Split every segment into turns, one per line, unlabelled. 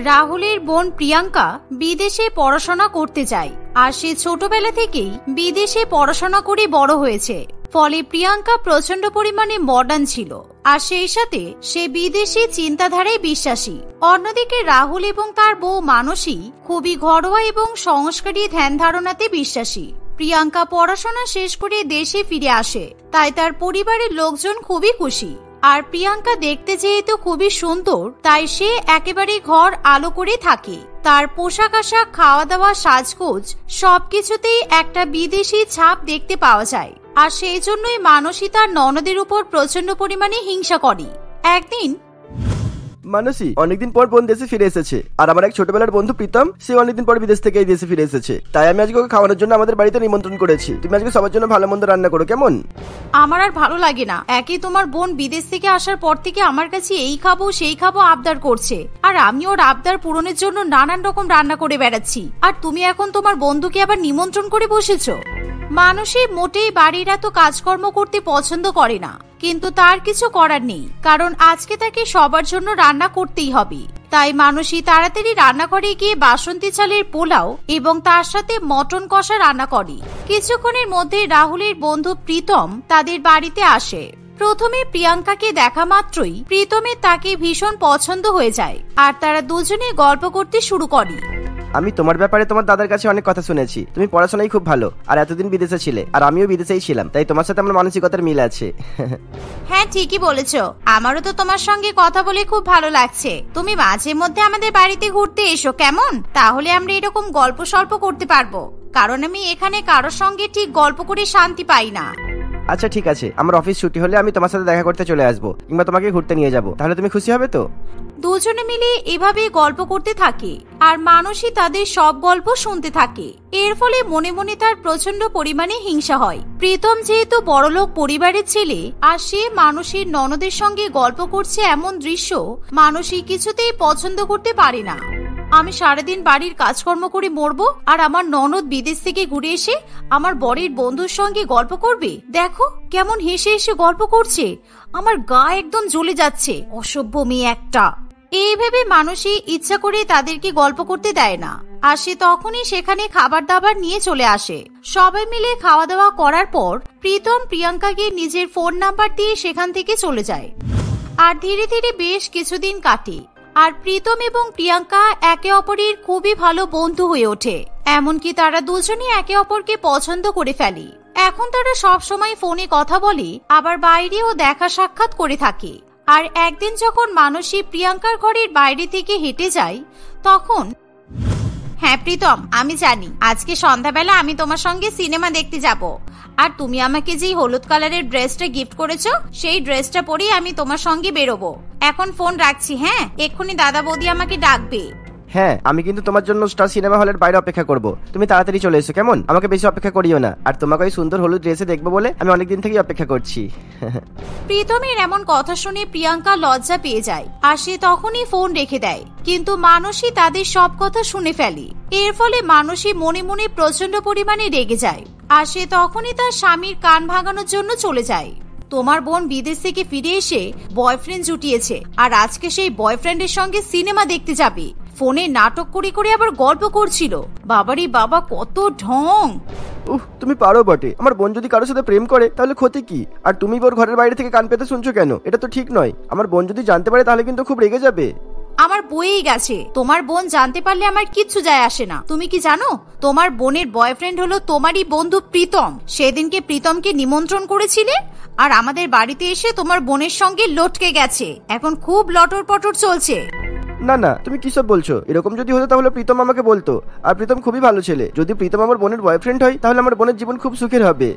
রাহুলের বোন প্রিয়াঙ্কা বিদেশে পড়াশোনা করতে যায় আর সে ছোটবেলা থেকেই বিদেশে পড়াশোনা করে বড় হয়েছে। ফলে প্রিয়াঙ্কা প্রচন্ড পরিমাণে মডার্ন ছিল আর সেই সাথে সে বিদেশি চিন্তাধারায় বিশ্বাসী। অন্যদিকে রাহুল এবং তার বউ মানসী খুবই ঘরোয়া এবং সংস্কারী ধ্যান ধারণাতে বিশ্বাসী। প্রিয়াঙ্কা পড়াশোনা শেষ করে দেশে ফিরে আসে, তাই তার পরিবারের লোকজন খুবই খুশি। আর প্রিয়াঙ্কা দেখতে যেহেতু খুবই সুন্দর, তাই সে একেবারে ঘর আলো করে থাকে। তার পোশাক আশাক, খাওয়া দাওয়া, সাজগোজ সবকিছুতেই একটা বিদেশি ছাপ দেখতে পাওয়া যায়। আর সেই জন্যই মানসী তার ননদের উপর প্রচন্ড পরিমাণে হিংসা করে। একদিন
মানসী অনেকদিন পর বোন দেশে ফিরে এসেছে, আর আমার এক ছোটবেলার বন্ধু প্রীতম, সে অনেকদিন পর বিদেশ থেকে এই দেশে ফিরে এসেছে। তাই আমি আজকে ওকে খাওয়ানোর জন্য আমাদের বাড়িতে নিমন্ত্রণ করেছি। তুমি আজকে সবার জন্য ভালো মন্দ রান্না করো, কেমন?
আমার আর ভালো লাগে না। একই তোমার বোন বিদেশ থেকে আসার পর থেকে আমার কাছে এই খাবো সেই খাবো আবদার করছে, আর আমি ওর আবদার পূরণের জন্য নানান রকম রান্না করে বেড়াচ্ছি। আর তুমি এখন তোমার বন্ধুকে আবার নিমন্ত্রণ করে বসেছো। মানসী মোটেই বাড়ির এত কাজকর্ম করতে পছন্দ করে না, কিন্তু তার কিছু করার নেই, কারণ আজকে তাকে সবার জন্য রান্না করতেই হবে। তাই মানসী তাড়াতাড়ি রান্নাঘরে গিয়ে বাসন্তী চালের পোলাও এবং তার সাথে মটন কষা রান্না করে। কিছুক্ষণের মধ্যে রাহুলের বন্ধু প্রীতম তাদের বাড়িতে আসে। প্রথমে প্রিয়াঙ্কাকে দেখা মাত্রই প্রীতমের তাকে ভীষণ পছন্দ হয়ে যায় আর তারা দুজনে গল্প করতে শুরু করে।
আমি তোমার ব্যাপারে তোমার দাদার কাছে অনেক কথা শুনেছি। তুমি পড়াশোনায় খুব ভালো, আর এতদিন বিদেশে ছিলে, আর আমিও বিদেশেই ছিলাম, তাই তোমার সাথে আমার মানসিকতার মিল আছে।
হ্যাঁ, ঠিকই বলেছো। আমারও তো তোমার সঙ্গে কথা বলে খুব ভালো লাগছে। তুমি মাঝে মধ্যে আমাদের বাড়িতে ঘুরতে এসো, কেমন? তাহলে আমরা এরকম গল্প সল্প করতে পারবো, কারণ আমি এখানে কারোর সঙ্গে ঠিক গল্প করে শান্তি পাই না।
আচ্ছা ঠিক আছে, আমার অফিস ছুটি হলে আমি তোমার সাথে দেখা করতে চলে আসবো, কিংবা তোমাকে ঘুরতে নিয়ে যাবো। তাহলে তুমি খুশি হবে তো?
দুজনে মিলে এভাবে গল্প করতে থাকে আর মানসী তাদের সব গল্প শুনতে থাকে। এর ফলে মনে মনে তার প্রচন্ড পরিমাণে হিংসা হয়। প্রীতম যেহেতু বড়লোক পরিবারের ছেলে আর সে মানসীর ননদের সঙ্গে গল্প করছে, এমন দৃশ্য মানসী কিছুতেই পছন্দ করতে পারে না। আমি সারাদিন বাড়ির কাজকর্ম করে মরবো, আর আমার ননদ বিদেশ থেকে ঘুরে এসে আমার বরের বন্ধুর সঙ্গে গল্প করবে। দেখো কেমন হেসে হেসে গল্প করছে, আমার গা একদম জ্বলে যাচ্ছে। অসভ্য মেয়ে একটা। এই ভেবে মানসী ইচ্ছা করে তাদেরকে গল্প করতে দেয় না, আর সে তখনই সেখানে খাবার দাবার নিয়ে চলে আসে। সবাই মিলে খাওয়া দাওয়া করার পর প্রীতম প্রিয়াঙ্কাকে নিজের ফোন নাম্বার দিয়ে সেখান থেকে চলে যায়। আর ধীরে ধীরে বেশ কিছুদিন কাটে, আর প্রীতম এবং প্রিয়াঙ্কা একে অপরের খুবই ভালো বন্ধু হয়ে ওঠে। এমনকি তারা দুজনে একে অপরকে পছন্দ করে ফেলে। এখন তারা সব সময় ফোনে কথা বলে, আবার বাইরেও দেখা সাক্ষাৎ করে থাকে। আর একদিন যখন মানসী প্রিয়াঙ্কার ঘরের বাইরে থেকে হেঁটে যায়, তখন হ্যাঁ প্রীতম, আমি জানি আজকে সন্ধ্যাবেলা আমি তোমার সঙ্গে সিনেমা দেখতে যাব, আর তুমি আমাকে যেই হলুদ কালারের ড্রেসটা গিফট করেছো সেই ড্রেসটা পরেই আমি তোমার সঙ্গে বেরোবো। এখন ফোন রাখছি। হ্যাঁ, এক্ষুনি দাদা বৌদি আমাকে ডাকবে।
হ্যাঁ, আমি কিন্তু তোমার জন্য স্টার সিনেমা হলের বাইরে অপেক্ষা করব। তুমি তাড়াতাড়ি চলে এসো, কেমন? আমাকে বেশি অপেক্ষা করিও না। আর তোমাকে ওই সুন্দর হলুদ ড্রেসে দেখবো বলে আমি অনেকদিন থেকেই অপেক্ষা করছি।
প্রীতমের এমন কথা শুনে প্রিয়াঙ্কা লজ্জা পেয়ে যায় আর সে তখনই ফোন রেখে দেয়। কিন্তু মানসী তাদের সব কথা শুনে ফেলে। এর ফলে মানসী মনে মনে প্রচন্ড পরিমাণে রেগে যায়, আর সে তখনই তার স্বামীর কান ভাঙানোর জন্য চলে যায়। তোমার বোন বিদেশ থেকে ফিরে এসে বয়ফ্রেন্ড জুটিয়েছে, আর আজকে সেই বয়ফ্রেন্ডের সঙ্গে সিনেমা দেখতে যাবে। ফোনে নাটক করে করে আবার গল্প করছিল। বাবারি বাবা, কত ঢং!
তুমি পারো বটে। আমার বোন যদি কারোর সাথে প্রেম করে তাহলে ক্ষতি কি? আর তুমি ওর ঘরের বাইরে থেকে কান পেতে শুনছো কেন? এটা তো ঠিক নয়। আমার বোন যদি জানতে পারে তাহলে কিন্তু খুব রেগে যাবে।
আমার বইয়েই গেছে, তোমার বোন জানতে পারলে আমার কিচ্ছু যায় আসে না। তুমি কি জানো তোমার বোনের বয়ফ্রেন্ড হলো তোমারই বন্ধু প্রীতম? সেদিনকে প্রীতমকে নিমন্ত্রণ করেছিলে, আর আমাদের বাড়িতে এসে তোমার বোনের সঙ্গে লটকে গেছে। এখন খুব লটর পটর চলছে।
না না, তুমি কি সব বলছো? এরকম যদি হতো তাহলে প্রীতম আমাকে বলতো। আর প্রীতম খুবই ভালো ছেলে। যদি প্রীতম আমার বোনের বয়ফ্রেন্ড হয় তাহলে আমার বোনের জীবন খুব সুখের হবে।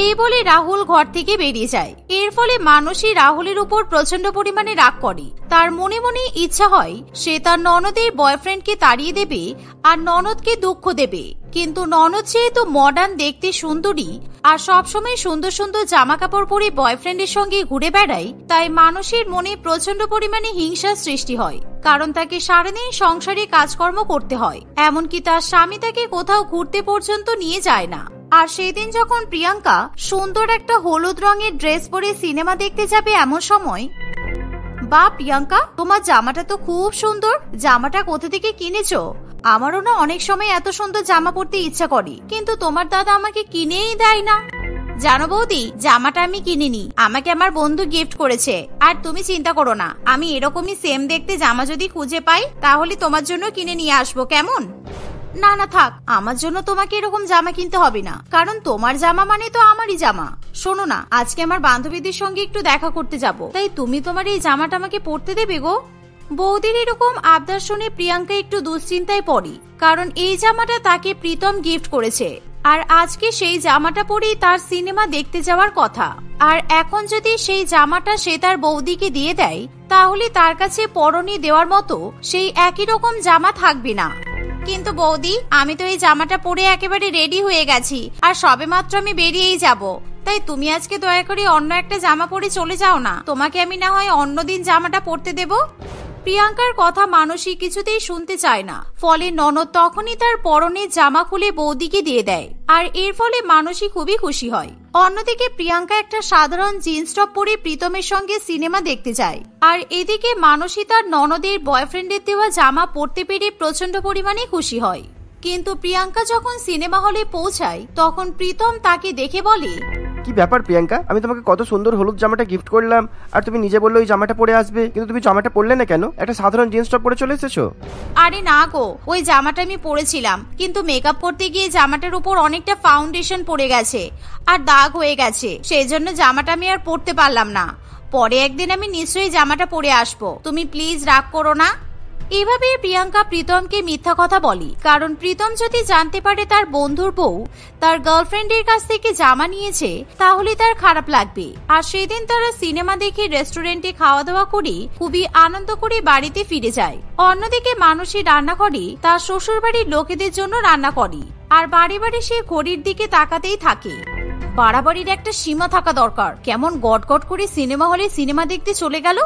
এই বলে রাহুল ঘর থেকে বেরিয়ে যায়। এর ফলে মানসী রাহুলের উপর প্রচন্ড পরিমাণে রাগ করে। তার মনে মনে ইচ্ছা হয় সে তার ননদের বয়ফ্রেন্ডকে তাড়িয়ে দেবে আর ননদকে দুঃখ দেবে। কিন্তু ননদ যেহেতু মডার্ন, দেখতে সুন্দরী আর সবসময় সুন্দর সুন্দর জামা কাপড় পরে বয়ফ্রেন্ডের সঙ্গে ঘুরে বেড়ায়, তাই মানসীর মনে প্রচন্ড পরিমাণে হিংসার সৃষ্টি হয়। কারণ তাকে সারাদিন সংসারে কাজকর্ম করতে হয়, এমনকি তার স্বামী তাকে কোথাও ঘুরতে পর্যন্ত নিয়ে যায় না। আর সেদিন যখন প্রিয়াঙ্কা সুন্দর একটা হলুদ রঙের ড্রেস পরে সিনেমা দেখতে যাবে, এমন সময় বা প্রিয়াঙ্কা, তোমার জামাটা তো খুব সুন্দর। জামাটা কোথা থেকে কিনেছো? আমারও না অনেক সময় এত সুন্দর জামা পরতে ইচ্ছা করে, কিন্তু তোমার দাদা আমাকে কিনেই দেয় না। জানো বৌদি, জামাটা আমি কিনিনি, আমাকে আমার বন্ধু গিফট করেছে। আর তুমি চিন্তা করো না, আমি এরকমই সেম দেখতে জামা যদি খুঁজে পাই তাহলে তোমার জন্য কিনে নিয়ে আসবো, কেমন? না না থাক, আমার জন্য তোমাকে এরকম জামা কিনতে হবে না, কারণ তোমার জামা মানে তো আমারই জামা। শোনো না, আজকে আমার বান্ধবীদের সঙ্গে একটু দেখা করতে যাব, তাই তুমি তোমার এই জামাটা আমাকে পরতে দেবে গো। বৌদির এরকম আবদার শুনে প্রিয়াঙ্কা একটু দুশ্চিন্তায় পড়ে, কারণ এই জামাটা তাকে প্রীতম গিফট করেছে। আর আজকে সেই জামাটা পরেই তার সিনেমা দেখতে যাওয়ার কথা। আর এখন যদি সেই জামাটা সে তার বৌদিকে দিয়ে দেয় তাহলে তার কাছে পরনে দেওয়ার মতো সেই একই রকম জামা থাকবে না। কিন্তু বৌদি, আমি তো এই জামাটা পরে একেবারে রেডি হয়ে গেছি, আর সবেমাত্র আমি বেরিয়েই যাব। তাই তুমি আজকে দয়া করে অন্য একটা জামা পরে চলে যাও না, তোমাকে আমি না হয় অন্যদিন জামাটা পরতে দেব। প্রিয়াঙ্কার কথা মানসী কিছুতেই শুনতে চায় না, ফলে ননদ তখনই তার পরনের জামা খুলে বৌদিকে দিয়ে দেয়। আর এর ফলে মানসী খুবই খুশি হয়। অন্যদিকে প্রিয়াঙ্কা একটা সাধারণ জিন্স টপ পরে প্রীতমের সঙ্গে সিনেমা দেখতে যায়। আর এদিকে মানসী তার ননদের বয়ফ্রেন্ডের দেওয়া জামা পরতে পেরে প্রচন্ড পরিমাণে খুশি হয়। কিন্তু প্রিয়াঙ্কা যখন সিনেমা হলে পৌঁছায় তখন প্রীতম তাকে দেখে বলে,
কি ব্যাপার প্রিয়াঙ্কা, আমি তোমাকে কত সুন্দর হলুদ জামাটা গিফট করলাম, আর তুমি নিজে বললে ওই জামাটা পরে আসবে, কিন্তু তুমি জামাটা পরলে না কেন? একটা সাধারণ জিন্স টপ পরে চলে এসেছো।
আরে না গো, ওই জামাটা আমি পরেছিলাম, কিন্তু মেকআপ করতে গিয়ে জামাটার উপর অনেকটা ফাউন্ডেশন পড়ে গেছে আর দাগ হয়ে গেছে, সেই জন্য জামাটা আমি আর পরতে পারলাম না। পরে একদিন আমি নিশ্চয়ই জামাটা পরে আসবো, তুমি প্লিজ রাগ করো না। এভাবে প্রিয়াঙ্কা প্রীতমকে মিথ্যা কথা বলে, কারণ প্রীতম যদি জানতে পারে তার বন্ধুর বউ তার গার্লফ্রেন্ডের কাছ থেকে জামা নিয়েছে তাহলে তার খারাপ লাগবে। আর সেদিন তারা সিনেমা দেখে রেস্টুরেন্টে খাওয়া দাওয়া করে খুবই আনন্দ করে বাড়িতে ফিরে যায়। অন্যদিকে মানসী রান্না করে তার শ্বশুর বাড়ির লোকেদের জন্য রান্না করে, আর বাড়ি বাড়ি সে ঘড়ির দিকে তাকাতেই থাকে। বাড়াবাড়ির একটা সীমা থাকা দরকার, কেমন গটগট করে সিনেমা হলে সিনেমা দেখতে চলে গেল।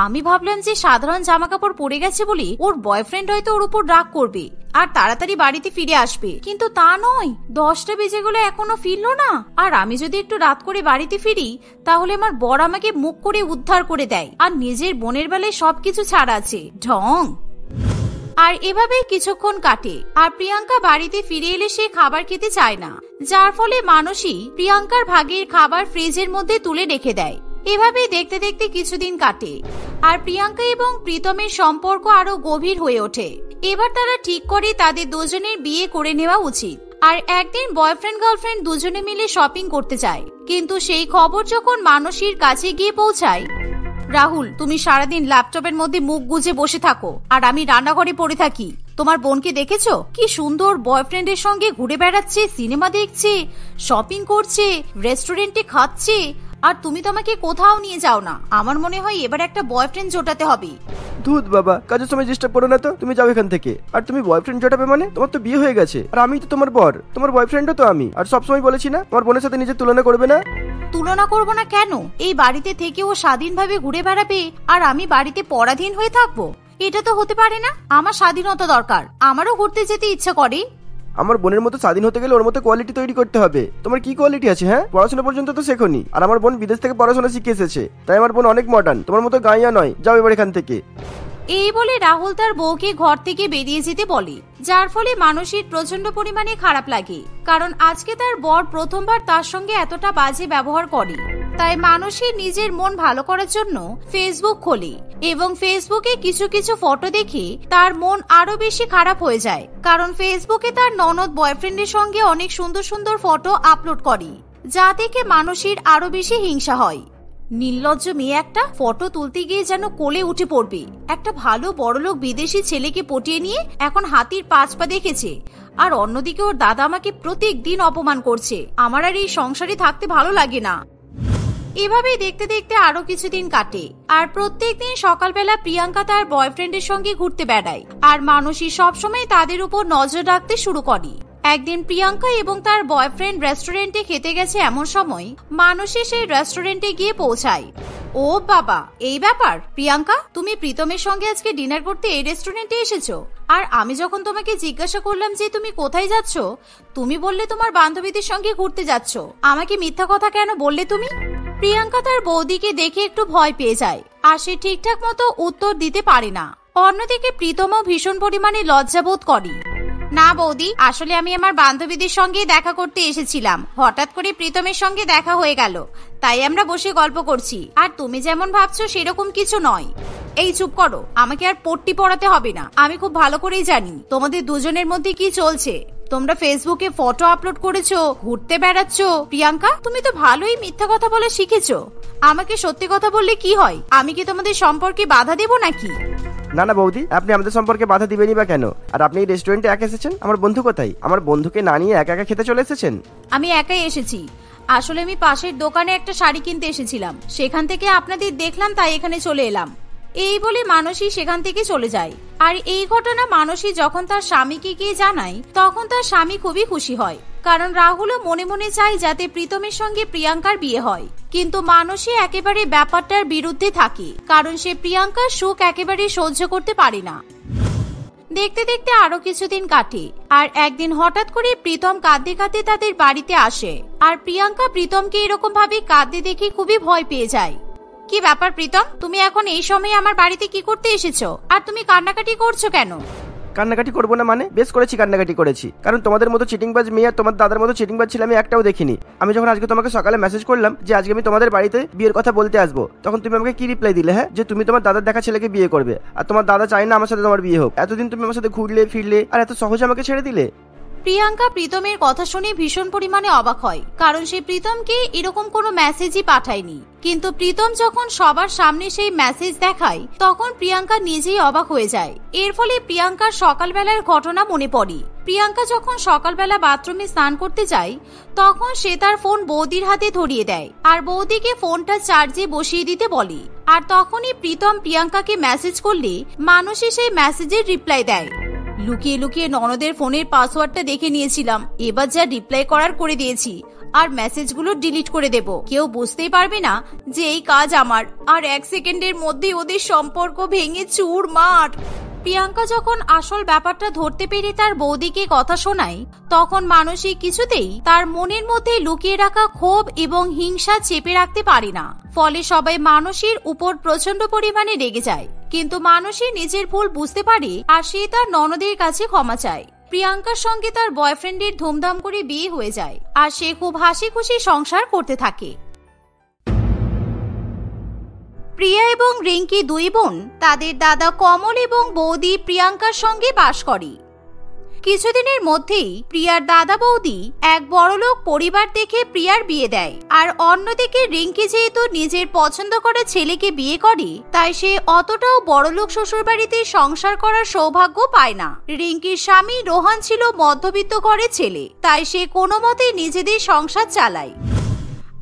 আমি ভাবলাম যে সাধারণ জামা কাপড় পরে গেছে বলে ওর বয়ফ্রেন্ড হয়তো ওর উপর রাগ করবে আর তাড়াতাড়ি বাড়িতে ফিরে আসবে, কিন্তু তা নয়। 10টা বেজে গেলে এখনো ফিরলো না। আর আমি যদি একটু রাত করে বাড়িতে ফিরি তাহলে আমার বর আমাকে মুখ করে উদ্ধার করে দেয়, আর নিজের বোনের বেলায় সবকিছু ছাড় আছে, ঢং। আর এভাবেই কিছুক্ষণ কাটে, আর প্রিয়াঙ্কা বাড়িতে ফিরে এলে সে খাবার খেতে চায় না, যার ফলে মানসী প্রিয়াঙ্কার ভাগের খাবার ফ্রিজের মধ্যে তুলে রেখে দেয়। এভাবেই দেখতে দেখতে কিছুদিন কাটে, আর প্রিয়াঙ্কা এবং প্রীতমের সম্পর্ক আরো গভীর হয়ে ওঠে। এবার তারা ঠিক করে তাদের দুজনের বিয়ে করে নেওয়া উচিত। আর একদিন বয়ফ্রেন্ড গার্লফ্রেন্ড দুজনে মিলে শপিং করতে যায়, কিন্তু সেই খবর যখন মানসীর কাছে গিয়ে পৌঁছায়, রাহুল, তুমি সারাদিন ল্যাপটপের মধ্যে মুখ গুজে বসে থাকো আর আমি রান্নাঘরে পড়ে থাকি। তোমার বোনকে দেখেছো? কি সুন্দর বয়ফ্রেন্ডের সঙ্গে ঘুরে বেড়াচ্ছে, সিনেমা দেখছে, শপিং করছে, রেস্টুরেন্টে খাচ্ছে, আর তুমি তো আমাকে কোথাও নিয়ে যাও না। আমার মনে হয় এবার একটা বয়ফ্রেন্ড জোটাতে হবে।
ধুত বাবা, কাজের সময় ডিস্টার্ব করো না তো, তুমি যাও এখান থেকে। আর তুমি বয়ফ্রেন্ড জোটাবে মানে? তোমার তো বিয়ে হয়ে গেছে, আর আমি তো তোমার বর, তোমার বয়ফ্রেন্ডও তো আমি। আর সবসময় বলেছি না তোমার বোনের সাথে নিজের তুলনা করবে না।
তুলনা করবো না কেন? এই বাড়িতে থেকে ও স্বাধীনভাবে ঘুরে বেড়াবে আর আমি বাড়িতে পরাধীন হয়ে থাকবো? এটা তো হতে পারে না। আমার স্বাধীনতা দরকার, আমারও ঘুরতে যেতে ইচ্ছা করে।
আমার বোনের মতো স্বাধীন হতে গেলে ওর মতো কোয়ালিটি তৈরি করতে হবে। তোমার কি কোয়ালিটি আছে? হ্যাঁ, পড়াশোনা পর্যন্ত তো শেখোনি, আর আমার বোন বিদেশ থেকে পড়াশোনা শিখে এসেছে, তাই আমার বোন অনেক মডার্ন, তোমার মতো গাইয়া নয়। যাও এবার এখান থেকে।
এই বলে রাহুল তার বউকে ঘর থেকে বেরিয়ে যেতে বলে, যার ফলে মানসীর প্রচন্ড পরিমাণে খারাপ লাগে, কারণ আজকে তার বর প্রথমবার তার সঙ্গে এতটা বাজে ব্যবহার করে। তাই মানসী নিজের মন ভালো করার জন্য ফেসবুক খোলে, এবং ফেসবুকে কিছু কিছু ফটো দেখে তার মন আরো বেশি খারাপ হয়ে যায়, কারণ ফেসবুকে তার ননদ বয়ফ্রেন্ডের সঙ্গে অনেক সুন্দর সুন্দর ফটো আপলোড করে, যা দেখে মানসীর আরো বেশি হিংসা হয়। নির্লজ্জ মেয়ে একটা, ফটো তুলতে গিয়ে যেন কোলে উঠে পড়বে। একটা ভালো বড়লোক বিদেশি ছেলেকে পটিয়ে নিয়ে এখন হাতির 5 পা দেখেছে, আর অন্যদিকে ওর দাদা আমাকে প্রত্যেক দিন অপমান করছে। আমার আর এই সংসারে থাকতে ভালো লাগে না। এভাবেই দেখতে দেখতে আরো কিছুদিন কাটে, আর প্রত্যেকদিন সকালবেলা প্রিয়াঙ্কা তার বয়ফ্রেন্ডের সঙ্গে ঘুরতে বেড়ায়, আর মানসী সবসময় তাদের উপর নজর রাখতে শুরু করে। একদিন প্রিয়াঙ্কা এবং তার বয়ফ্রেন্ড রেস্টুরেন্টে খেতে গেছে, এমন সময় মানসী সেই রেস্টুরেন্টে গিয়ে পৌঁছায়। ও বাবা, এই ব্যাপার! প্রিয়াঙ্কা, তুমি প্রীতমের সঙ্গে আজকে ডিনার করতে এই রেস্টুরেন্টে এসেছো, আর আমি যখন তোমাকে জিজ্ঞাসা করলাম যে তুমি কোথায় যাচ্ছ, তুমি বললে তোমার বান্ধবীদের সঙ্গে ঘুরতে যাচ্ছ। আমাকে মিথ্যা কথা কেন বললে তুমি? প্রিয়াঙ্কা তার বৌদিকে দেখে একটু ভয় পেয়ে যায় আর সে ঠিকঠাক মতো উত্তর দিতে পারে না। অন্যদিকে প্রীতমও ভীষণ পরিমাণে লজ্জাবোধ করে। না বৌদি, আসলে আমি আমার বান্ধবীদের সঙ্গে দেখা করতে এসেছিলাম, হঠাৎ করে প্রীতমের সঙ্গে দেখা হয়ে গেল, তাই আমরা বসে গল্প করছি। আর তুমি যেমন ভাবছো সেরকম কিছু নয়। এই চুপ করো, আমাকে আর পট্টি পড়াতে হবে না। আমি খুব ভালো করেই জানি তোমাদের দুজনের মধ্যে কি চলছে। তোমরা ফেসবুকে ফটো আপলোড করেছো, ঘুরতে বেড়াচ্ছ। প্রিয়াঙ্কা, তুমি তো ভালোই মিথ্যা কথা বলা শিখেছো। আমাকে সত্যি কথা বললে কি হয়? আমি কি তোমাদের সম্পর্কে বাধা দেব নাকি?
না না বৌদি, আপনি আমাদের সম্পর্কে বাধা দিবেনই বা কেন? আর আপনি এই রেস্টুরেন্টে একা এসেছেন, আমার বন্ধু কোথায়? আমার বন্ধুকে না নিয়ে একা একা খেতে চলে এসেছেন?
আমি একাই এসেছি। আসলে আমি পাশের দোকানে একটা শাড়ি কিনতে এসেছিলাম, সেখান থেকে আপনাদের দেখলাম, তাই এখানে চলে এলাম। এই বলে মানসী সেখান থেকে চলে যায়। আর এই ঘটনা মানসী যখন তার স্বামীকে গিয়ে জানায়, তখন তার স্বামী খুবই খুশি হয়, কারণ রাহুলও মনে মনে চায় যাতে প্রীতমের সঙ্গে প্রিয়াঙ্কার বিয়ে হয়। কিন্তু মানসী একেবারে ব্যাপারটার বিরুদ্ধে থাকে, কারণ সে প্রিয়াঙ্কার সুখ একেবারে সহ্য করতে পারে না। দেখতে দেখতে আরো কিছুদিন কাটে, আর একদিন হঠাৎ করে প্রীতম কাঁদতে কাঁদতে তাদের বাড়িতে আসে। আর প্রিয়াঙ্কা প্রীতমকে এরকম ভাবে কাঁদতে দেখে খুবই ভয় পেয়ে যায়। কি ব্যাপার প্রীতম, তুমি এখন এই সময় আমার বাড়িতে কি করতে এসেছো? আর তুমি কান্নাকাটি করছো কেন?
কান্নাকাটি করবো না মানে? বেশ করেছি, কান্নাকাটি করেছি। কারণ তোমাদের মতো চিটিংবাজ মেয়ে আর তোমার দাদার মতো চিটিংবাজ ছেলে আমি একটাও দেখিনি। আমি যখন আজকে তোমাকে সকালে মেসেজ করলাম যে আজকে আমি তোমাদের বাড়িতে বিয়ের কথা বলতে আসবো, তখন তুমি আমাকে কি রিপ্লাই দিলে? হ্যাঁ, যে তুমি তোমার দাদার দেখা ছেলেকে বিয়ে করবে, আর তোমার দাদা চায় না আমার সাথে তোমার বিয়ে হোক। এতদিন তুমি আমার সাথে ঘুরলে ফিরলে, আর এত সহজে আমাকে ছেড়ে দিলে।
প্রিয়াঙ্কা প্রীতমের কথা শুনে ভীষণ পরিমাণে অবাক হয়, কারণ সে প্রীতমকে এরকম কোনো মেসেজই পাঠায়নি। কিন্তু প্রীতম যখন সবার সামনে সেই মেসেজ দেখায়, তখন প্রিয়াঙ্কা নিজেই অবাক হয়ে যায়। এর ফলে প্রিয়াঙ্কার সকালবেলার ঘটনা মনে পড়ে। প্রিয়াঙ্কা যখন সকালবেলা বাথরুমে স্নান করতে যায়, তখন সে তার ফোন বৌদির হাতে ধরিয়ে দেয় আর বৌদিকে ফোনটা চার্জে বসিয়ে দিতে বলে। আর তখনই প্রীতম প্রিয়াঙ্কাকে মেসেজ করলে মানসী সেই মেসেজের রিপ্লাই দেয়। লুকিয়ে লুকিয়ে ননদের ফোনের পাসওয়ার্ডটা দেখে নিয়েছিলাম, এবার যা রিপ্লাই করার করে দিয়েছি, আর মেসেজগুলো ডিলিট করে দেব। কেউ বুঝতেই পারবে না যে এই কাজ আমার। আর 1 সেকেন্ডের মধ্যেই ওদের সম্পর্ক ভেঙে চুরমার। প্রিয়াঙ্কা যখন আসল ব্যাপারটা ধরতে পেরে তার বৌদিকে কথা শোনায়, তখন মানসী কিছুতেই তার মনের মধ্যে লুকিয়ে রাখা ক্ষোভ এবং হিংসা চেপে রাখতে পারে না। ফলে সবাই মানসীর উপর প্রচন্ড পরিমাণে রেগে যায়। কিন্তু মানসী নিজের ভুল বুঝতে পারে আর সে তার ননদের কাছে ক্ষমা চায়। প্রিয়াঙ্কার সঙ্গে তার বয়ফ্রেন্ডের ধুমধাম করে বিয়ে হয়ে যায়, আর সে খুব হাসি খুশি সংসার করতে থাকে। প্রিয়া এবং রিঙ্কি দুই বোন তাদের দাদা কমল এবং বৌদি প্রিয়াঙ্কার সঙ্গে বাস করে। কিছুদিনের মধ্যেই প্রিয়ার দাদা বৌদি এক বড়লোক পরিবার দেখে প্রিয়ার বিয়ে দেয়। আর অন্যদিকে রিঙ্কি যেহেতু নিজের পছন্দ করা ছেলেকে বিয়ে করে, তাই সে অতটাও বড়লোক শ্বশুরবাড়িতে সংসার করার সৌভাগ্য পায় না। রিঙ্কির স্বামী রোহান ছিল মধ্যবিত্ত ঘরের ছেলে, তাই সে কোনো মতে নিজেদের সংসার চালায়।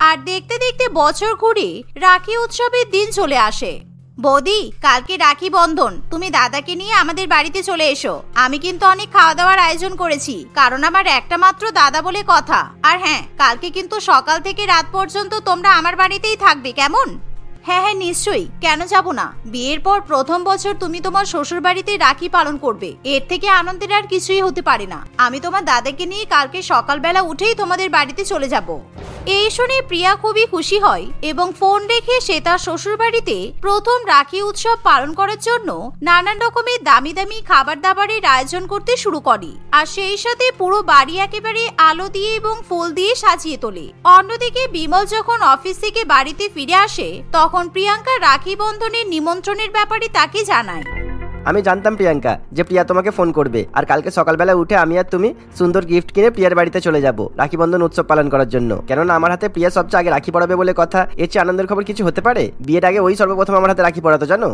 আর দেখতে দেখতে বছর ঘুরে রাখি উৎসবের দিন চলে আসে। বৌদি, কালকে রাখি বন্ধন, তুমি দাদাকে নিয়ে আমাদের বাড়িতে চলে এসো। আমি কিন্তু অনেক খাওয়া দাওয়ার আয়োজন করেছি, কারণ আমার একটা মাত্র দাদা বলে কথা। আর হ্যাঁ, কালকে কিন্তু সকাল থেকে রাত পর্যন্ত তোমরা আমার বাড়িতেই থাকবে, কেমন? হ্যাঁ হ্যাঁ, নিশ্চয়ই, কেন যাব না। বিয়ের পর প্রথম বছর তুমি তোমার শ্বশুর বাড়িতে রাখি পালন করবে, এর থেকে আনন্দের আর কিছুই হতে পারে না। আমি তোমার দাদাকে নিয়ে কালকে সকালবেলা উঠেই তোমাদের বাড়িতে চলে যাব। এই শুনে প্রিয়া খুবই খুশি হয় এবং ফোন রেখে সে তার শ্বশুর বাড়িতে প্রথম রাখি উৎসব পালন করার জন্য নানান রকমের দামি দামি খাবার দাবারের আয়োজন করতে শুরু করে। আর সেই সাথে পুরো বাড়ি একেবারে আলো দিয়ে এবং ফুল দিয়ে সাজিয়ে তোলে। অন্যদিকে বিমল যখন অফিস থেকে বাড়িতে ফিরে আসে, তখন প্রিয়াঙ্কা রাখি বন্ধনের নিমন্ত্রণের ব্যাপারে তাকে জানায়।
আমি জানতাম প্রিয়াঙ্কা যে প্রিয়া তোমাকে ফোন করবে, আর কালকে সকালবেলা উঠে আমি আর তুমি সুন্দর গিফট কিনে প্রিয়ার বাড়িতে চলে যাব রাখি বন্ধন উৎসব পালন করার জন্য। কেননা আমার হাতে প্রিয়া সবচেয়ে আগে রাখি পড়াবে বলে কথা। এর চেয়ে আনন্দের খবর কিছু হতে পারে? বিয়ের আগে ওই সর্বপ্রথম আমার হাতে রাখি পড়াতো, জানো?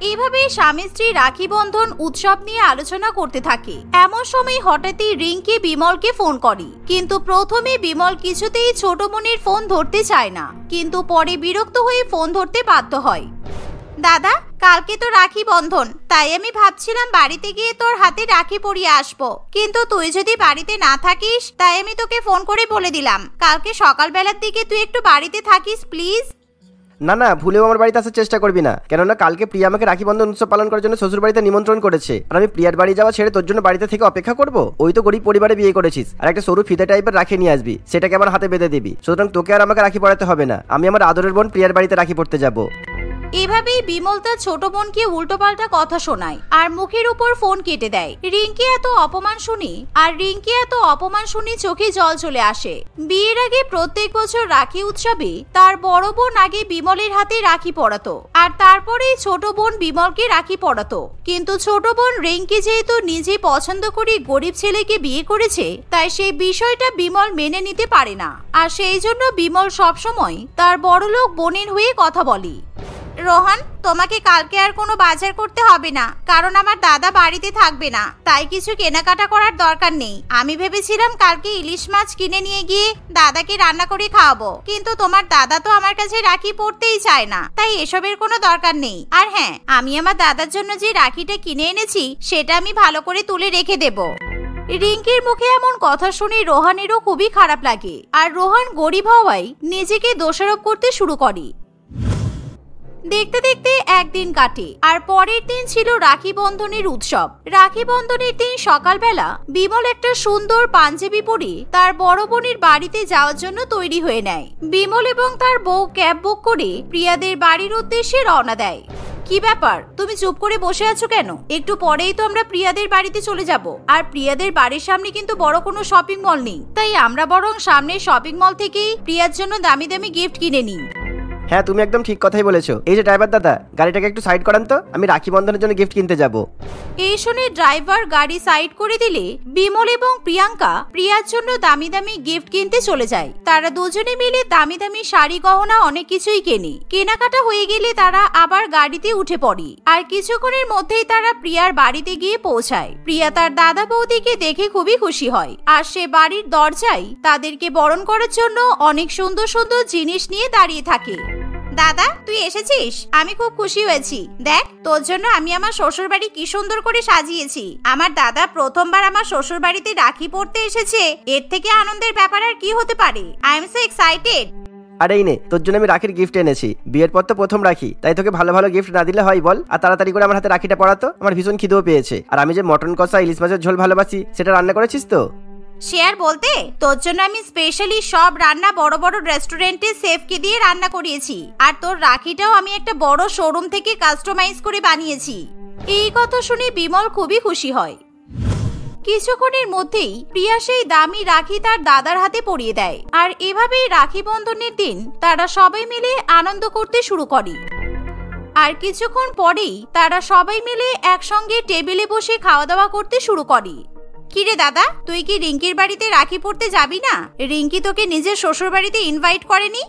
এইভাবে স্বামী স্ত্রী রাখি বন্ধন উৎসব নিয়ে আলোচনা করতে থাকে। এমন সময় হঠাৎই রিঙ্কি বিমলকে ফোন করে, কিন্তু প্রথমে বিমল কিছুতেই ছোট বোনের ফোন ধরতে চায় না, কিন্তু পরে বিরক্ত হয়ে ফোন ধরতে বাধ্য হয়। দাদা, কালকে তো রাখি বন্ধন, তাই আমি ভাবছিলাম বাড়িতে গিয়ে তোর হাতে রাখি পরিয়ে আসবো, কিন্তু তুই যদি বাড়িতে না থাকিস, তাই আমি তোকে ফোন করে বলে দিলাম কালকে সকালবেলার দিকে তুই একটু বাড়িতে থাকিস প্লিজ।
না না, ভুলেও আমার বাড়িতে আসার চেষ্টা করবি না, কেননা কালকে প্রিয়া আমাকে রাখি বন্ধন উৎসব পালন করার জন্য শ্বশুর বাড়িতে নিমন্ত্রণ করেছে। আর আমি প্রিয়ার বাড়ি যাওয়া ছেড়ে তোর জন্য বাড়িতে থেকে অপেক্ষা করবো? ওই তো গরিব পরিবারে বিয়ে করেছিস, আর একটা সরু ফিতে টাইপের রাখি নিয়ে আসবি, সেটাকে আমার হাতে বেঁধে দিবি। সুতরাং তোকে আর আমাকে রাখি পড়াতে হবে না, আমি আমার আদরের বোন প্রিয়ার বাড়িতে রাখি পড়তে যাবো।
এভাবেই বিমল তার ছোট বোনকে উল্টোপাল্টা কথা শোনায় আর মুখের উপর ফোন কেটে দেয়। রিঙ্কি এত অপমান শুনি চোখে জল চলে আসে। বিয়ের আগে প্রত্যেক বছর রাখি উৎসবে তার বড় বোন আগে বিমলের হাতে রাখি পরাতো, আর তারপরেই ছোট বোন বিমলকে রাখি পরাতো। কিন্তু ছোট বোন রিঙ্কি যেহেতু নিজে পছন্দ করে গরিব ছেলেকে বিয়ে করেছে, তাই সেই বিষয়টা বিমল মেনে নিতে পারে না। আর সেই জন্য বিমল সবসময় তার বড়লোক বোনের হয়ে কথা বলে। রোহন, তোমাকে কালকে আর কোনো বাজার করতে হবে না, কারণ আমার দাদা বাড়িতে থাকবে না, তাই কিছু কেনাকাটা করার দরকার নেই। আমি ভেবেছিলাম কালকে ইলিশ মাছ কিনে নিয়ে গিয়ে দাদাকে রান্না করে খাওয়াবো, কিন্তু তোমার দাদা তো আমার কাছে রাখি পরতেই চায় না, তাই এসবের কোনো দরকার নেই। আর হ্যাঁ, আমি আমার দাদার জন্য যে রাখিটা কিনে এনেছি সেটা আমি ভালো করে তুলে রেখে দেব। রিঙ্কির মুখে এমন কথা শুনে রোহানেরও খুবই খারাপ লাগে, আর রোহান গরিব হওয়ায় নিজেকে দোষারোপ করতে শুরু করে। দেখতে দেখতে একদিন কাটে, আর পরের দিন ছিল রাখি বন্ধনের উৎসব। রাখি বন্ধনের দিন সকালবেলা বিমল একটা সুন্দর পাঞ্জাবি পরে তার বড় বোনের বাড়িতে যাওয়ার জন্য তৈরি হয়ে নেয়। বিমল এবং তার বউ ক্যাব বুক করে প্রিয়াদের বাড়ির উদ্দেশ্যে রওনা দেয়। কি ব্যাপার, তুমি চুপ করে বসে আছো কেন? একটু পরেই তো আমরা প্রিয়াদের বাড়িতে চলে যাব, আর প্রিয়াদের বাড়ির সামনে কিন্তু বড় কোনো শপিং মল নেই, তাই আমরা বরং সামনের শপিং মল থেকেই প্রিয়ার জন্য দামি দামি গিফট কিনে নিই।
হ্যাঁ, তুমি একদম ঠিক কথাই বলেছো। এই যে ড্রাইভার দাদা, গাড়িটাকে একটু সাইড করান তো, আমি রাখি বন্ধনের জন্য গিফট কিনতে যাব।
এই শুনে ড্রাইভার গাড়ি সাইড করে দিলে বিমল এবং প্রিয়াঙ্কা প্রিয়ার জন্য দামি দামি গিফট কিনতে চলে যায়। তারা দুজনে মিলে দামি দামি শাড়ি গহনা অনেক কিছুই কেনে। কেনাকাটা হয়ে গেলে তারা আবার গাড়িতে উঠে পড়ে, আর কিছুক্ষণের মধ্যেই তারা প্রিয়ার বাড়িতে গিয়ে পৌঁছায়। প্রিয়া তার দাদা বৌদিকে দেখে খুবই খুশি হয়, আর সে বাড়ির দরজায় তাদেরকে বরণ করার জন্য অনেক সুন্দর সুন্দর জিনিস নিয়ে দাঁড়িয়ে থাকে। দাদা, তুই এসেছিস, আমি খুব খুশি হয়েছি। দেখ, তোর জন্য আমি আমার শ্বশুর বাড়ি কি সুন্দর করে সাজিয়েছি। আমার দাদা প্রথমবার আমার শ্বশুর বাড়িতে রাখি পড়তে এসেছে, এর থেকে আনন্দের ব্যাপার আর কি হতে পারে। I am so excited.
আর এই নে, তোর জন্য আমি রাখির গিফট এনেছি। বিয়ের পর তো প্রথম রাখি, তাই তোকে ভালো ভালো গিফট না দিলে হয় বল? আর তাড়াতাড়ি করে আমার হাতে রাখিটা পরাতো, আমার ভীষণ খিদেও পেয়েছে। আর আমি যে মটন কষা ইলিশ মাছের ঝোল ভালোবাসি, সেটা রান্না করেছিস তো?
শেয়ার বলতে, তোর জন্য আমি স্পেশালি সব রান্না বড় বড় রেস্টুরেন্টে শেফকে দিয়ে রান্না করিয়েছি, আর তোর রাখিটাও আমি একটা বড় শোরুম থেকে কাস্টমাইজ করে বানিয়েছি। এই কথা শুনে বিমল খুবই খুশি হয়। কিছুক্ষণের মধ্যেই প্রিয়া সেই দামি রাখি তার দাদার হাতে পরিয়ে দেয়, আর এভাবেই রাখি বন্ধনের দিন তারা সবাই মিলে আনন্দ করতে শুরু করে। আর কিছুক্ষণ পরেই তারা সবাই মিলে একসঙ্গে টেবিলে বসে খাওয়া দাওয়া করতে শুরু করে। কিরে দাদা, তুই কি রিঙ্কির বাড়িতে রাখি পড়তে যাবি না? রিঙ্কি তোকে নিজের শ্বশুর বাড়িতে ইনভাইট করেনি?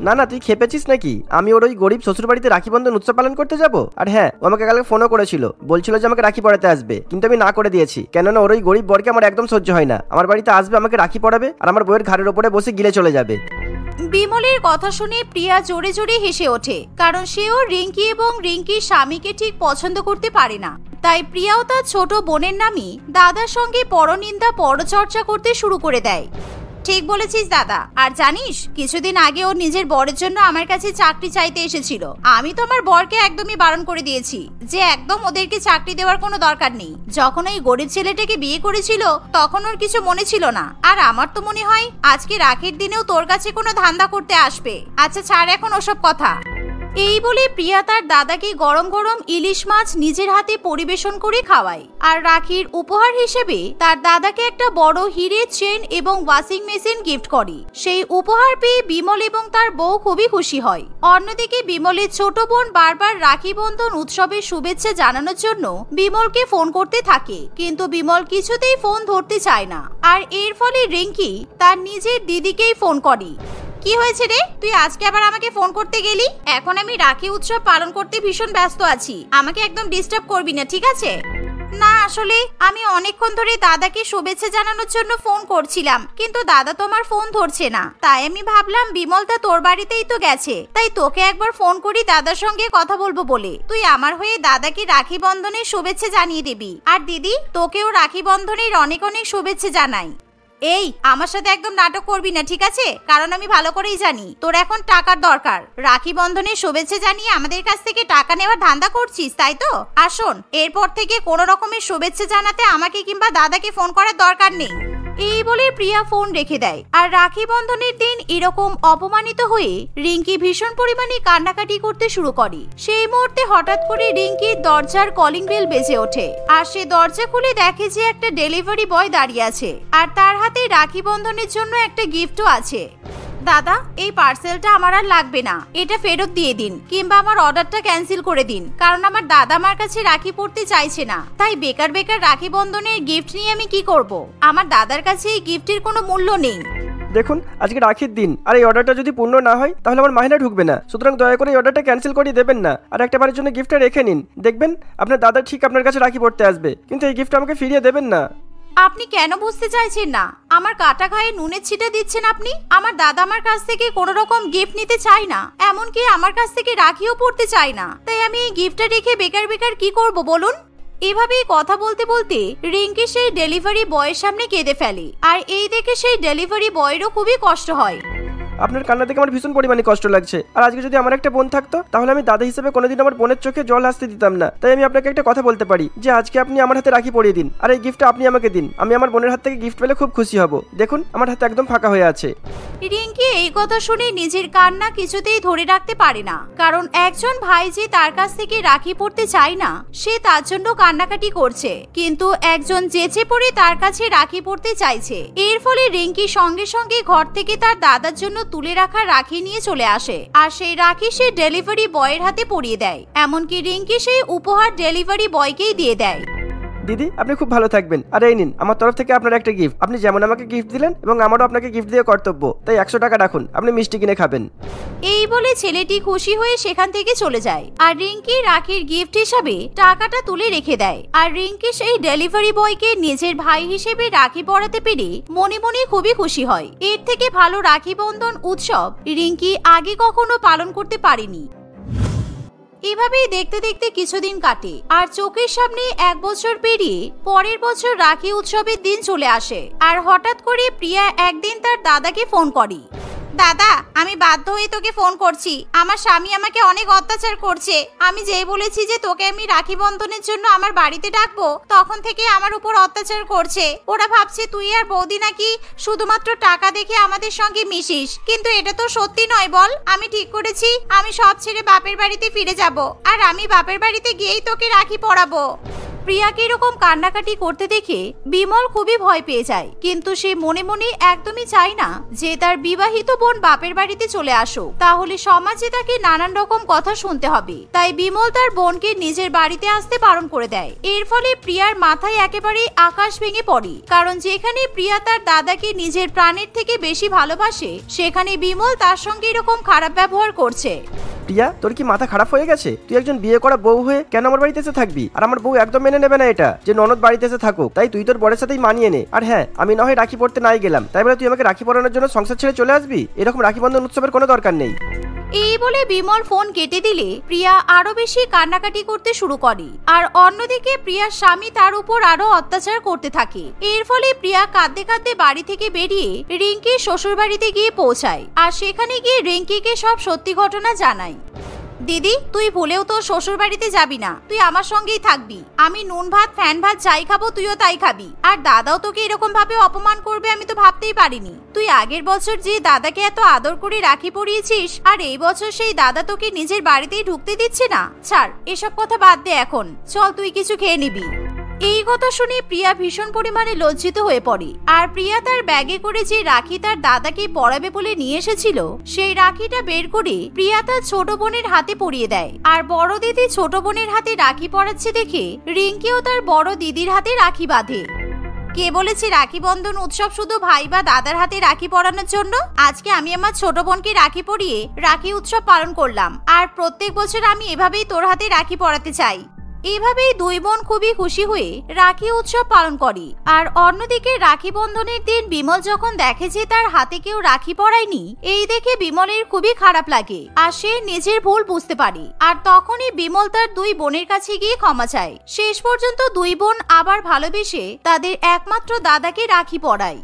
না না, তুই খেপেছিস নাকি? আমি ওর ওই গরিব শ্বশুর বাড়িতে রাখি বন্ধন উৎসব পালন করতে যাব? আর হ্যাঁ, ও আমাকে কালকে ফোনও করেছিল, বলছিল যে আমাকে রাখি পড়াতে আসবে, কিন্তু আমি না করে দিয়েছি, কেননা ওর ওই গরিব বরকে আমার একদম সহ্য হয় না। আমার বাড়িতে আসবে, আমাকে রাখি পড়াবে, আর আমার বউয়ের ঘাড়ের ওপরে বসে গিলে চলে যাবে।
বিমলের কথা শুনে প্রিয়া জোরে জোরে হেসে ওঠে, কারণ সেও রিঙ্কি এবং রিঙ্কির স্বামীকে ঠিক পছন্দ করতে পারে না। তাই প্রিয়াও তার ছোট বোনের নামে দাদার সঙ্গে পরনিন্দা পরচর্চা করতে শুরু করে দেয়। ঠিক বলেছিস দাদা। আর জানিস, কিছুদিন আগে ও নিজের বরের জন্য আমার কাছে চাকরি চাইতে এসেছিল। আমি তো আমার বরকে একদমই বারণ করে দিয়েছি যে একদম ওদেরকে চাকরি দেওয়ার কোনো দরকার নেই। যখন ওই গরিব ছেলেটাকে বিয়ে করেছিল তখন ওর কিছু মনে ছিল না, আর আমার তো মনে হয় আজকে রাখির দিনেও তোর কাছে কোনো ধান্দা করতে আসবে। আচ্ছা ছাড় এখন ওসব কথা। এই বলে প্রিয়া তার দাদাকে গরম গরম ইলিশ মাছ নিজের হাতে পরিবেশন করে খাওয়ায়, আর রাখির উপহার হিসেবে তার দাদাকে একটা বড় হিরের চেন এবং ওয়াশিং মেশিন গিফট করে। সেই উপহার পেয়ে বিমল এবং তার বউ খুবই খুশি হয়। অন্যদিকে বিমলের ছোট বোন বারবার রাখি বন্ধন উৎসবের শুভেচ্ছা জানানোর জন্য বিমলকে ফোন করতে থাকে, কিন্তু বিমল কিছুতেই ফোন ধরতে চায় না। আর এর ফলে রিঙ্কি তার নিজের দিদিকেই ফোন করে। কি হয়েছে রে, তুই আজকে আবার আমাকে ফোন করতে গেলি? এখন আমি রাখি উৎসব পালন করতে ভীষণ ব্যস্ত আছি, আমাকে একদম ডিস্টার্ব করবি না, ঠিক আছে? না, আসলে আমি অনেকক্ষণ ধরে দাদাকে শুভেচ্ছা জানানোর জন্য ফোন করছিলাম, কিন্তু দাদা তোমার ফোন ধরছে না, তাই আমি ভাবলাম বিমলদা তোর বাড়িতেই তো গেছে, তাই তোকে একবার ফোন করি দাদার সঙ্গে কথা বলবো বলে। তুই আমার হয়ে দাদাকে রাখি বন্ধনের শুভেচ্ছা জানিয়ে দিবি, আর দিদি তোকেও রাখি বন্ধনের অনেক অনেক শুভেচ্ছা জানাই। এই আমার সাথে একদম নাটক করবি না, ঠিক আছে? কারণ আমি ভালো করেই জানি তোর এখন টাকার দরকার। রাখি বন্ধনের শুভেচ্ছা জানিয়ে আমাদের কাছ থেকে টাকা নেওয়ার ধান্দা করছিস, তাই তো? আর শোন, এরপর থেকে কোনো রকমের শুভেচ্ছা জানাতে আমাকে কিংবা দাদাকে ফোন করার দরকার নেই। এই বলে প্রিয়া ফোন রেখে দেয়। আর রাখি বন্ধনের দিন এরকম অপমানিত হয়ে রিঙ্কি ভীষণ পরিমাণে কান্নাকাটি করতে শুরু করে। সেই মুহূর্তে হঠাৎ করে রিঙ্কির দরজার কলিং বেল বেজে ওঠে। আর সে দরজা খুলে দেখে যে একটা ডেলিভারি বয় দাঁড়িয়ে আছে, আর তার হাতে রাখি বন্ধনের জন্য একটা গিফটও আছে। দাদা, এই পার্সেলটা আমার আর লাগবে না, এটা ফেরত দিয়ে দিন কিংবা আমার অর্ডারটা ক্যান্সেল করে দিন, কারণ আমার দাদা আমার কাছে রাখি পড়তে চাইছে না। তাই বেকার বেকার রাখি বন্ধনের গিফট নিয়ে আমি কি করব? আমার দাদার কাছে এই গিফটের কোনো মূল্য নেই।
দেখুন, আজকে রাখির দিন, আর এই অর্ডারটা যদি পূর্ণ না হয় তাহলে আমার মাহিনা ঢুকবে না। সুতরাং দয়া করে এই অর্ডারটা ক্যান্সেল করে দেবেন না, আর একটা বারের জন্য গিফটটা রেখে নিন। দেখবেন আপনার দাদা ঠিক আপনার কাছে রাখি পড়তে আসবে, কিন্তু এই গিফটটা আমাকে ফিরিয়ে দেবেন না।
আপনি কেন বুঝতে চাইছেন না? আমার কাটা গায়ে নুনের ছিটা দিচ্ছেন আপনি। আমার দাদা আমার কাছ থেকে কোনো রকম গিফট নিতে চাই না, এমনকি আমার কাছ থেকে রাখিও পড়তে চাই না। তাই আমি এই গিফটটা রেখে বেকার বেকার কি করব বলুন? এভাবেই কথা বলতে বলতে রিঙ্কি সেই ডেলিভারি বয়ের সামনে কেঁদে ফেলে। আর এই দেখে সেই ডেলিভারি বয়েরও খুবই কষ্ট হয়।
আপনার কান্না দেখে আমার ভীষণ পরিমাণে কষ্ট লাগছে। আর আজকে যদি আমার একটা বোন থাকতো তাহলে আমি দাদা হিসেবে কোনোদিন আমার বোনের চোখে জল আসতে দিতাম না। তাই আমি আপনাকে একটা কথা বলতে পারি যে আজকে আপনি আমার হাতে রাখি পরিয়ে দিন, আর এই গিফটটা আপনি আমাকে দিন। আমি আমার বোনের হাত থেকে গিফট পেলে খুব খুশি হব। দেখুন, আমার হাতে একদম ফাঁকা হয়ে আছে।
রিঙ্কি এই কথা শুনে নিজের কান্না কিছুতেই ধরে রাখতে পারে না, কারণ একজন ভাই যে তার কাছ থেকে রাখি পড়তে চায় না, সে তার জন্য কান্নাকাটি করছে, কিন্তু একজন জেচে পড়ে তার কাছে রাখি পড়তে চাইছে। এর ফলে রিঙ্কি সঙ্গে সঙ্গে ঘর থেকে তার দাদার জন্য তুলে রাখা রাখি নিয়ে চলে আসে, আর সেই রাখি সে ডেলিভারি বয়ের হাতে পরিয়ে দেয়। এমনকি রিঙ্কি সেই উপহার ডেলিভারি বয়কেই দিয়ে দেয়।
দিদি, আপনি খুব ভালো থাকবেন। আর এই নিন আমার তরফ থেকে আপনার একটা গিফট। আপনি যেমন আমাকে গিফট দিলেন এবং আমারও আপনাকে গিফট দিয়ে কর্তব্য, তাই 100 টাকা রাখুন, আপনি মিষ্টি কিনে খাবেন।
এই বলে ছেলেটি খুশি হয়ে সেখান থেকে চলে যায়। আর রিঙ্কি রাখির গিফট হিসাবে টাকাটা তুলে রেখে দেয়। আর রিঙ্কি সেই ডেলিভারি বয়কে নিজের ভাই হিসেবে রাখি পরাতে পেরে মনে মনে খুবই খুশি হয়। এর থেকে ভালো রাখি বন্ধন উৎসব রিঙ্কি আগে কখনো পালন করতে পারেনি। এভাবেই দেখতে দেখতে কিছুদিন কাটে, আর চোখের সামনে 1 বছর পেরিয়ে পরের বছর রাখি উৎসবের দিন চলে আসে। আর হঠাৎ করে প্রিয়া একদিন তার দাদাকে ফোন করে। দাদা, আমি বাধ্য হয়ে তোকে ফোন করছি। আমার স্বামী আমাকে অনেক অত্যাচার করছে। আমি যেই বলেছি যে তোকে আমি রাখি বন্ধনের জন্য আমার বাড়িতে ডাকবো, তখন থেকে আমার উপর অত্যাচার করছে। ওরা ভাবছে তুই আর বৌদি নাকি শুধুমাত্র টাকা দেখে আমাদের সঙ্গে মিশিস, কিন্তু এটা তো সত্যি নয়। বল, আমি ঠিক করেছি আমি সব ছেড়ে বাপের বাড়িতে ফিরে যাব, আর আমি বাপের বাড়িতে গিয়েই তোকে রাখি পরাবো। প্রিয়াকে এরকম কান্নাকাটি করতে দেখে বিমল খুবই ভয় পেয়ে যায়, কিন্তু সে মনে মনে একদমই চায় না যে তার বিবাহিত বোন বাপের বাড়িতে চলে আসুক, তাহলে সমাজে তাকে নানান রকম কথা শুনতে হবে। তাই বিমল তার বোনকে নিজের বাড়িতে আসতে বারণ করে দেয়। এর ফলে প্রিয়ার মাথায় একেবারে আকাশ ভেঙে পড়ে, কারণ যেখানে প্রিয়া তার দাদাকে নিজের প্রাণের থেকে বেশি ভালোবাসে, সেখানে বিমল তার সঙ্গে এরকম খারাপ ব্যবহার করছে।
প্রিয়া, তোর কি মাথা খারাপ হয়ে গেছে? তুই একজন বিয়ে করা বউ হয়ে কেন আমার বাড়িতে এসে থাকবি? আর আমার বউ একদম মেনে নেবে না এটা যে ননদ বাড়িতে এসে থাকুক। তাই তুই তোর বরের সাথেই মানিয়ে নে। আর হ্যাঁ, আমি না হয় রাখি পড়তে নাই গেলাম, তাই বলে তুই আমাকে রাখি পরানোর জন্য সংসার ছেড়ে চলে আসবি? এরকম রাখি বন্ধন উৎসবের কোনো দরকার নেই।
এই বলে বিমল ফোন কেটে দিলে প্রিয়া আরো বেশি কান্নাকাটি করতে শুরু করে। আর অন্যদিকে প্রিয়ার স্বামী তার উপর আরো অত্যাচার করতে থাকে। এর ফলে প্রিয়া কাঁদতে কাঁদতে বাড়ি থেকে বেরিয়ে রিঙ্কির শ্বশুর বাড়িতে গিয়ে পৌঁছায়। আর সেখানে গিয়ে রিঙ্কিকে সব সত্যি ঘটনা জানায়। দিদি, তুই ভুলেও তো শ্বশুর বাড়িতে যাবি না, তুই আমার সঙ্গেই থাকবি। আমি নুন ভাত ফ্যান ভাত যাই খাবো তুইও তাই খাবি। আর দাদাও তোকে এরকম ভাবে অপমান করবে আমি তো ভাবতেই পারিনি। তুই আগের বছর যে দাদাকে এত আদর করে রাখি পরিয়েছিস, আর এই বছর সেই দাদা তোকে নিজের বাড়িতেই ঢুকতে দিচ্ছে না। ছাড়, এসব কথা বাদ দে এখন, চল তুই কিছু খেয়ে নিবি। এই কথা শুনে প্রিয়া ভীষণ পরিমাণে লজ্জিত হয়ে পড়ে। আর প্রিয়া তার ব্যাগে করে যে রাখি তার দাদাকে পরাবে বলে নিয়ে এসেছিল, সেই রাখিটা বের করে প্রিয়া তার ছোট বোনের হাতে পরিয়ে দেয়। আর বড় দিদি ছোট বোনের হাতে রাখি পরাচ্ছে দেখে রিঙ্কিও তার বড় দিদির হাতে রাখি বাঁধে। কে বলেছে রাখি বন্ধন উৎসব শুধু ভাই বা দাদার হাতে রাখি পরানোর জন্য? আজকে আমি আমার ছোট বোনকে রাখি পরিয়ে রাখি উৎসব পালন করলাম, আর প্রত্যেক বছর আমি এভাবেই তোর হাতে রাখি পরাতে চাই। এভাবেই দুই বোন খুবই খুশি হয়ে রাখি উৎসব পালন করে। আর অন্যদিকে রাখি বন্ধনের দিন বিমল যখন দেখে যে তার হাতে কেউ রাখি পরায়নি, এই দেখে বিমলের খুবই খারাপ লাগে, আর সে নিজের ভুল বুঝতে পারে। আর তখনই বিমল তার দুই বোনের কাছে গিয়ে ক্ষমা চায়। শেষ পর্যন্ত দুই বোন আবার ভালোবেসে তাদের একমাত্র দাদাকে রাখি পরায়।